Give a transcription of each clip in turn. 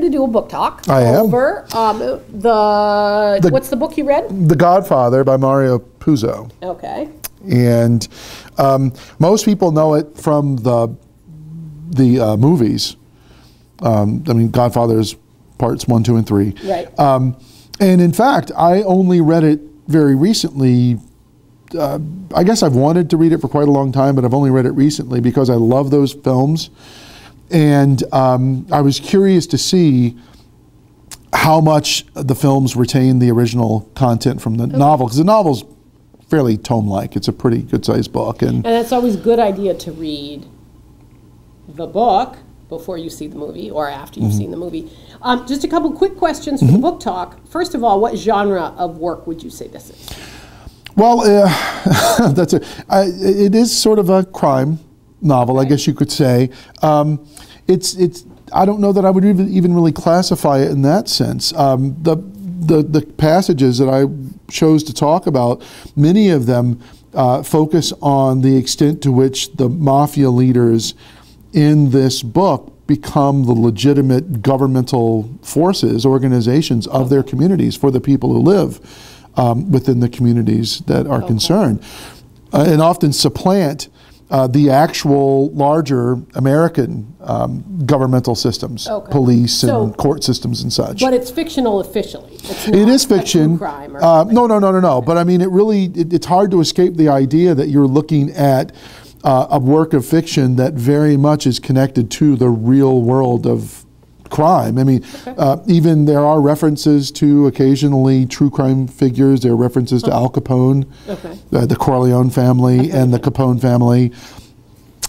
to do a book talk. I am. Over what's the book you read? The Godfather by Mario Puzo. Okay. And most people know it from the movies. I mean, Godfather's parts 1, 2, and 3. Right. And in fact, I only read it very recently. I guess I've wanted to read it for quite a long time, but I've only read it recently because I love those films. And I was curious to see how much the films retain the original content from the novel, because the novel's fairly tome-like. It's a pretty good-sized book. And it's always a good idea to read the book before you see the movie or after you've seen the movie. Just a couple quick questions for the book talk. First of all, what genre of work would you say this is? Well, it is sort of a crime novel, I guess you could say. I don't know that I would even really classify it in that sense. The passages that I chose to talk about, many of them focus on the extent to which the mafia leaders in this book become the legitimate governmental forces, organizations of their communities for the people who live within the communities that are concerned, and often supplant the actual larger American governmental systems, police and court systems and such. But it's fictional officially. It is fiction. Crime No. But I mean, it's hard to escape the idea that you're looking at a work of fiction that very much is connected to the real world of crime. I mean, even there are references to occasionally true crime figures. There are references to Al Capone, the Corleone family, and the Capone family,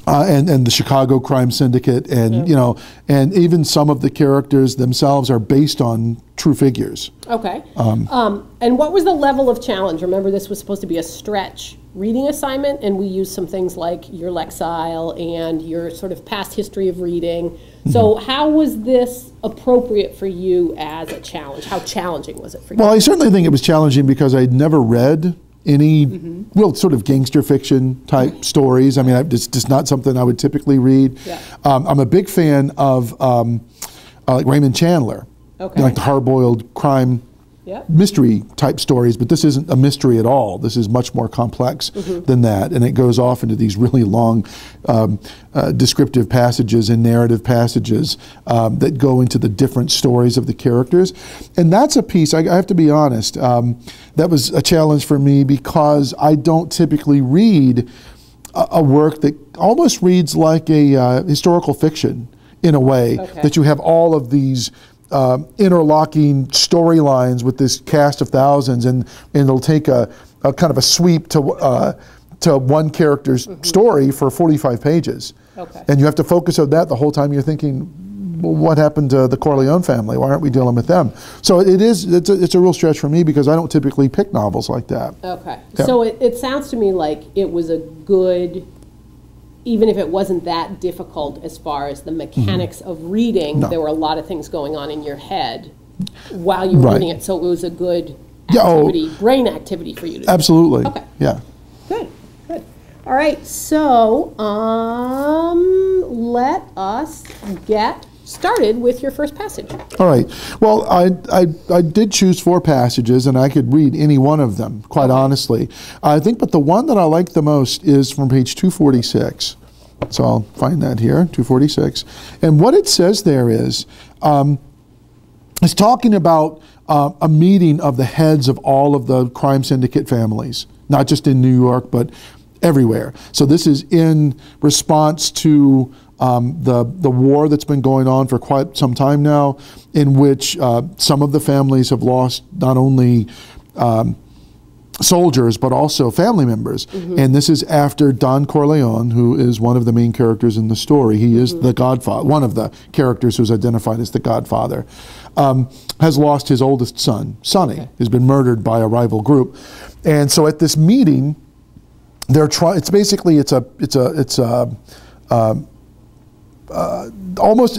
and the Chicago crime syndicate, and and even some of the characters themselves are based on true figures. Okay. And what was the level of challenge? Remember, this was supposed to be a stretch reading assignment, and we used some things like your Lexile and your sort of past history of reading. So how was this appropriate for you as a challenge? How challenging was it for you? Well, I certainly think it was challenging because I'd never read any real sort of gangster fiction type stories. I mean, it's just not something I would typically read. Yeah. I'm a big fan of like Raymond Chandler, like the hard-boiled crime mystery type stories, but this isn't a mystery at all. This is much more complex than that, and it goes off into these really long descriptive passages and narrative passages that go into the different stories of the characters. And that's a piece, I have to be honest, that was a challenge for me because I don't typically read a work that almost reads like a historical fiction in a way, that you have all of these interlocking storylines with this cast of thousands, and it'll take a kind of a sweep to one character's story for 45 pages. And you have to focus on that the whole time you're thinking, well, what happened to the Corleone family? Why aren't we dealing with them? So it's a real stretch for me because I don't typically pick novels like that. So it sounds to me like it was a good, even if it wasn't that difficult as far as the mechanics of reading, there were a lot of things going on in your head while you were reading it, so it was a good activity, brain activity for you to do. Absolutely. Yeah. Good. All right, so let us get started with your first passage. All right. Well, I did choose 4 passages, and I could read any one of them, quite honestly. I think, but the one that I like the most is from page 246. So I'll find that here, 246. And what it says there is, it's talking about a meeting of the heads of all of the crime syndicate families, not just in New York, but everywhere. So this is in response to the war that's been going on for quite some time now, in which some of the families have lost not only soldiers but also family members. And this is after Don Corleone, who is one of the main characters in the story. He is the Godfather, one of the characters who's identified as the Godfather, has lost his oldest son, Sonny, who's been murdered by a rival group. And so at this meeting, they're trying. It's basically a almost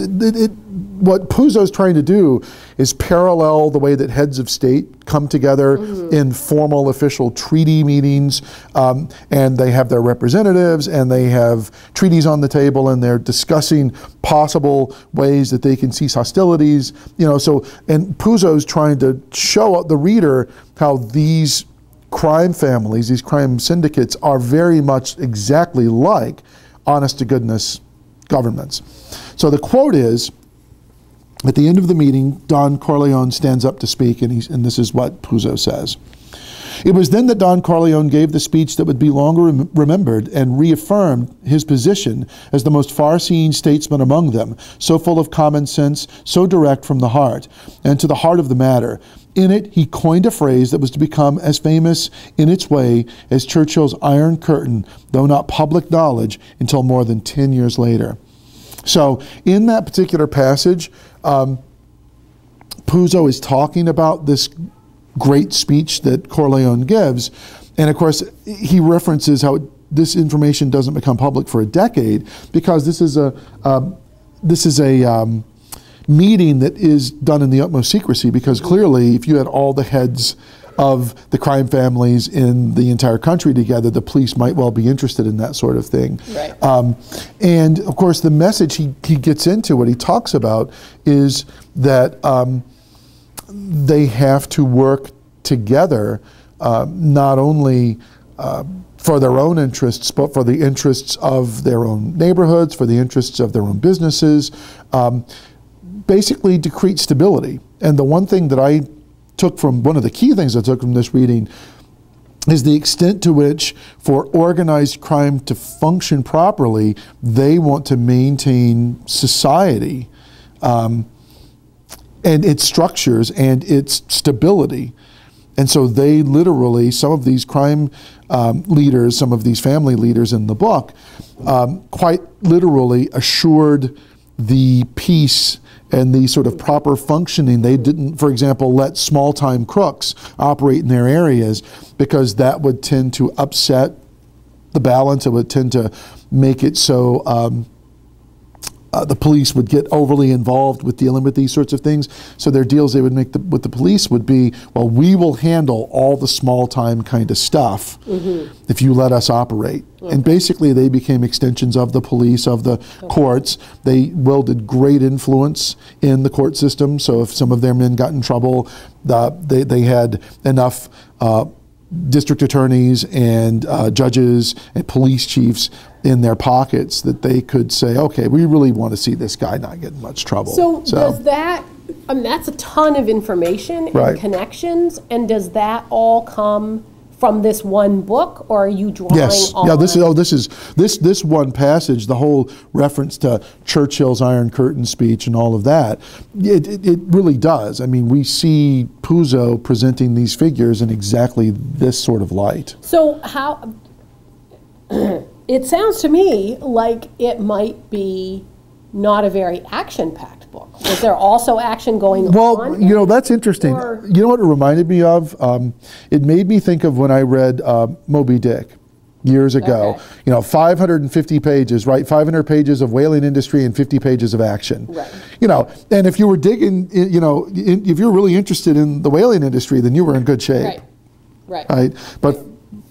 what Puzo's trying to do is parallel the way that heads of state come together in formal official treaty meetings, and they have their representatives and they have treaties on the table and they're discussing possible ways that they can cease hostilities. And Puzo's trying to show the reader how these crime families, these crime syndicates, are very much exactly like honest-to-goodness governments. So the quote is, at the end of the meeting, Don Corleone stands up to speak, and this is what Puzo says. It was then that Don Corleone gave the speech that would be longer remembered and reaffirmed his position as the most far-seeing statesman among them, so full of common sense, so direct from the heart, and to the heart of the matter. In it, he coined a phrase that was to become as famous in its way as Churchill's Iron Curtain, though not public knowledge until more than 10 years later. So in that particular passage, Puzo is talking about this great speech that Corleone gives, and of course he references how this information doesn't become public for a decade because this is a meeting that is done in the utmost secrecy, because clearly if you had all the heads of the crime families in the entire country together, the police might well be interested in that sort of thing. Right. And of course the message he gets into, what he talks about, is that they have to work together, not only for their own interests, but for the interests of their own neighborhoods, for the interests of their own businesses, basically to create stability. And the one thing that I took from, one of the key things I took from this reading, is the extent to which, for organized crime to function properly, they want to maintain society and its structures and its stability. And so they literally, some of these crime leaders, some of these family leaders in the book, quite literally assured the peace and the sort of proper functioning. They didn't, for example, let small-time crooks operate in their areas, because that would tend to upset the balance. It would tend to make it so the police would get overly involved with dealing with these sorts of things. So their deals they would make with the police would be, well, we will handle all the small-time kind of stuff if you let us operate. And basically they became extensions of the police, of the courts. They wielded great influence in the court system. So if some of their men got in trouble, they had enough district attorneys and judges and police chiefs in their pockets that they could say, okay, we really want to see this guy not get in much trouble. So does that, that's a ton of information and connections, and does that all come from this one book, or are you drawing on? Yeah, this one passage, the whole reference to Churchill's Iron Curtain speech and all of that, it really does. I mean, we see Puzo presenting these figures in exactly this sort of light. So how, it sounds to me like it might be not a very action-packed book. Is there also action going on? Well, you know, that's interesting. You know what it reminded me of? It made me think of when I read Moby Dick years ago. Okay. You know, 550 pages, right? 500 pages of whaling industry and 50 pages of action. Right. You know, and if you were digging, you know, if you're really interested in the whaling industry, then you were in good shape. Right. Right. But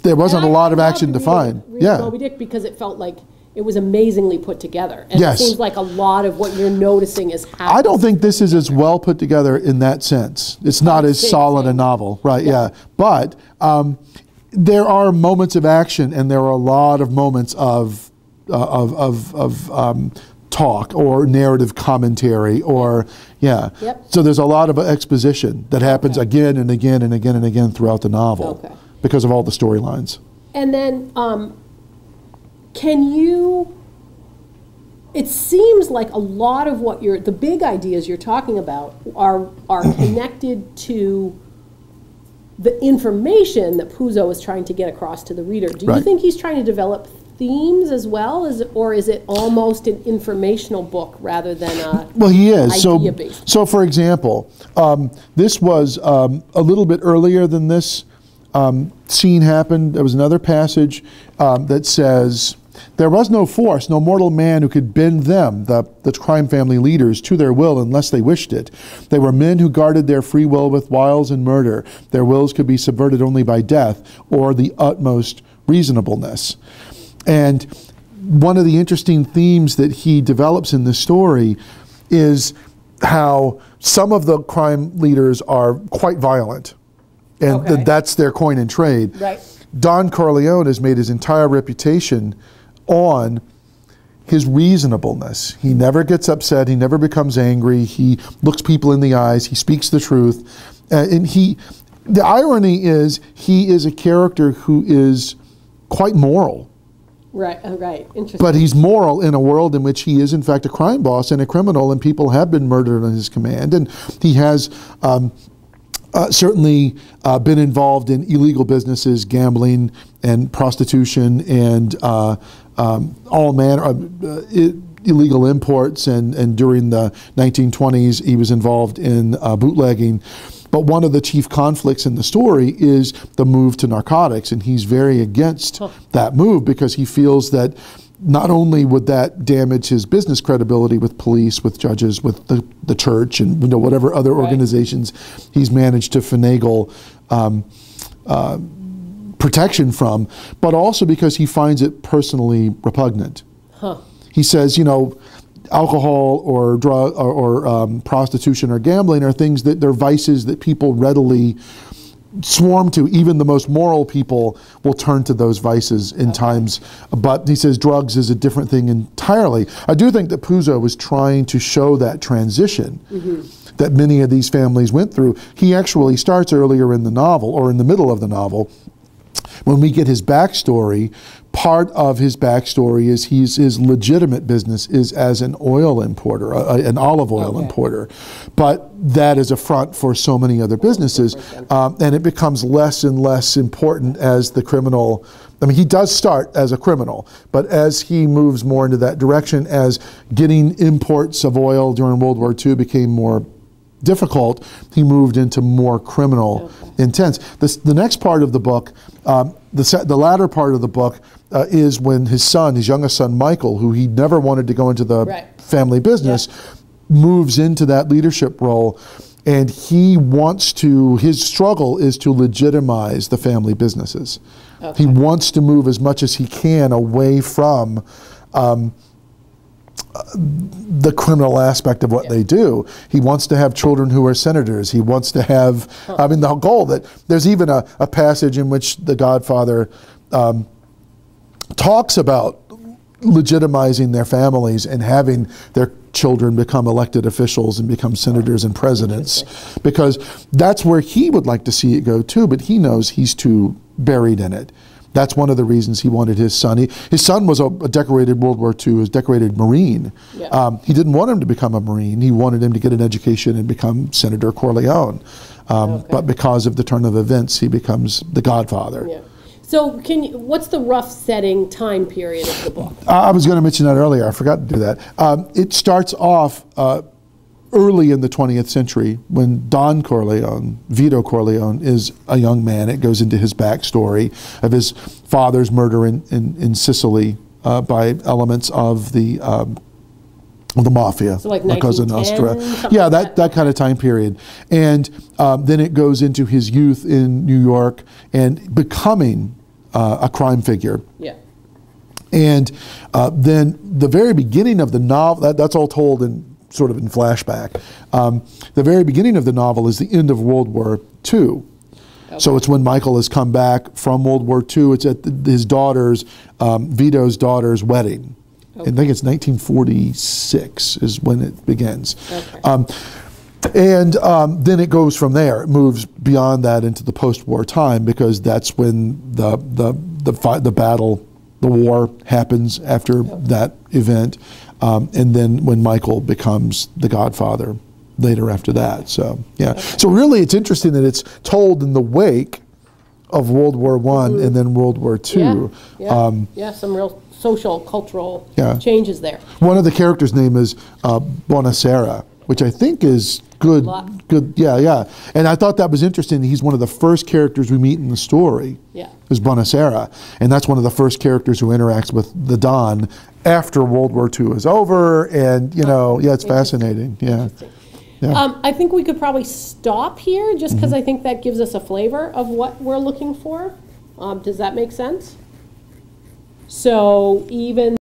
there wasn't a lot of action to find. Yeah. Moby Dick, because it felt like it was amazingly put together. And it seems like a lot of what you're noticing is happening. I don't think this is as well put together in that sense. It's not as solid a novel, right? Yeah. But there are moments of action, and there are a lot of moments of talk or narrative commentary, or So there's a lot of exposition that happens again and again and again and again throughout the novel because of all the storylines. And then can you, it seems like a lot of what the big ideas you're talking about are connected to the information that Puzo is trying to get across to the reader. Do you think he's trying to develop themes as well, or is it almost an informational book rather than a idea-based? So for example, this was a little bit earlier than this scene happened. There was another passage that says There was no force, no mortal man who could bend them, the crime family leaders, to their will unless they wished it. They were men who guarded their free will with wiles and murder. Their wills could be subverted only by death or the utmost reasonableness. And one of the interesting themes that he develops in this story is how some of the crime leaders are quite violent. And that's their coin and trade. Right. Don Corleone has made his entire reputation on his reasonableness. He never gets upset. He never becomes angry. He looks people in the eyes. He speaks the truth. And the irony is, he is a character who is quite moral. Right, right. Interesting. But he's moral in a world in which he is, in fact, a crime boss and a criminal, and people have been murdered on his command. And he has certainly been involved in illegal businesses, gambling and prostitution, and all manner of illegal imports. And during the 1920s, he was involved in bootlegging. But one of the chief conflicts in the story is the move to narcotics, and he's very against that move because he feels that not only would that damage his business credibility with police, with judges, with the church, and whatever other organizations he's managed to finagle protection from, but also because he finds it personally repugnant. He says, alcohol or drug or prostitution or gambling are things that they're vices that people readily swarm to. Even the most moral people will turn to those vices in times. But he says drugs is a different thing entirely. I do think that Puzo was trying to show that transition that many of these families went through. He actually starts earlier in the novel, or in the middle of the novel, when we get his backstory. Part of his backstory is his legitimate business is as an oil importer, an olive oil importer. But that is a front for so many other businesses. And it becomes less and less important as the criminal. I mean, he does start as a criminal, but as he moves more into that direction, as getting imports of oil during World War II became more difficult, he moved into more criminal intents. The next part of the book, the latter part of the book, is when his youngest son, Michael, who he never wanted to go into the family business, moves into that leadership role. And he wants to, his struggle is to legitimize the family businesses. He wants to move as much as he can away from the criminal aspect of what they do. He wants to have children who are senators. He wants to have, I mean, the goal that there's even a passage in which the Godfather talks about legitimizing their families and having their children become elected officials and become senators and presidents, because that's where he would like to see it go too, but he knows he's too buried in it. That's one of the reasons he wanted his son. His son was a decorated World War II, a decorated Marine. He didn't want him to become a Marine. He wanted him to get an education and become Senator Corleone. But because of the turn of events, he becomes the Godfather. So what's the rough setting time period of the book? I was going to mention that earlier. I forgot to do that. It starts off early in the 20th century when Don Corleone, Vito Corleone, is a young man. It goes into his backstory of his father's murder in Sicily by elements of the mafia, so like La Cosa 1910, Nostra. Yeah, that kind of time period. And then it goes into his youth in New York and becoming a crime figure. And then the very beginning of the novel, that's all told in sort of in flashback. The very beginning of the novel is the end of World War II. So it's when Michael has come back from World War II. It's at his daughter's, Vito's daughter's wedding. I think it's 1946 is when it begins. And then it goes from there. It moves beyond that into the post-war time, because that's when the battle, the war happens after that event. And then when Michael becomes the Godfather later after that. So, So really it's interesting that it's told in the wake of World War I and then World War II. Some real social, cultural changes there. One of the characters' name is Buonasera. which I think is good. Good, yeah. And I thought that was interesting. He's one of the first characters we meet in the story. Yeah. Is Bonacera, and that's one of the first characters who interacts with the Don after World War II is over. And it's fascinating. Yeah. I think we could probably stop here just because I think that gives us a flavor of what we're looking for. Does that make sense? So even